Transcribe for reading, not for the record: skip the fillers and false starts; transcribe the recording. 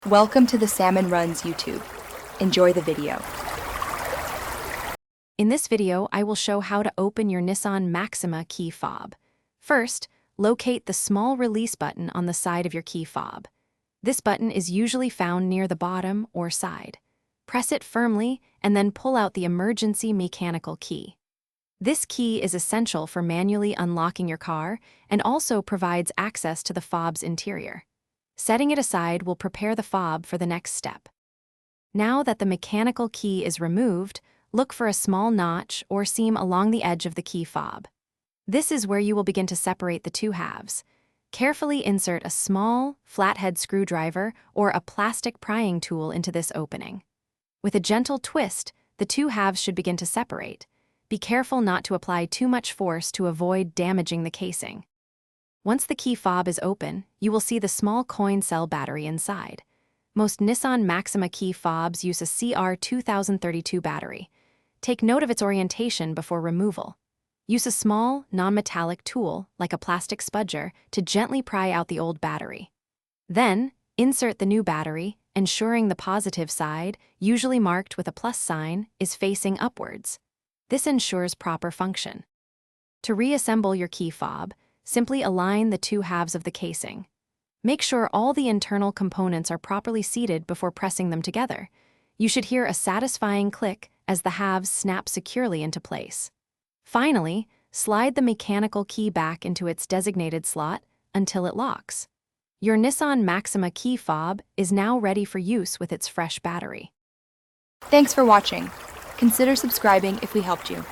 Welcome to the Salmon Runs YouTube. Enjoy the video. In this video, I will show how to open your Nissan Maxima key fob. First, locate the small release button on the side of your key fob. This button is usually found near the bottom or side. Press it firmly and then pull out the emergency mechanical key. This key is essential for manually unlocking your car and also provides access to the fob's interior. Setting it aside will prepare the fob for the next step. Now that the mechanical key is removed, look for a small notch or seam along the edge of the key fob. This is where you will begin to separate the two halves. Carefully insert a small, flathead screwdriver or a plastic prying tool into this opening. With a gentle twist, the two halves should begin to separate. Be careful not to apply too much force to avoid damaging the casing. Once the key fob is open, you will see the small coin cell battery inside. Most Nissan Maxima key fobs use a CR2032 battery. Take note of its orientation before removal. Use a small, non-metallic tool, like a plastic spudger, to gently pry out the old battery. Then, insert the new battery, ensuring the positive side, usually marked with a plus sign, is facing upwards. This ensures proper function. To reassemble your key fob, simply align the two halves of the casing. Make sure all the internal components are properly seated before pressing them together. You should hear a satisfying click as the halves snap securely into place. Finally, slide the mechanical key back into its designated slot until it locks. Your Nissan Maxima key fob is now ready for use with its fresh battery. Thanks for watching. Consider subscribing if we helped you.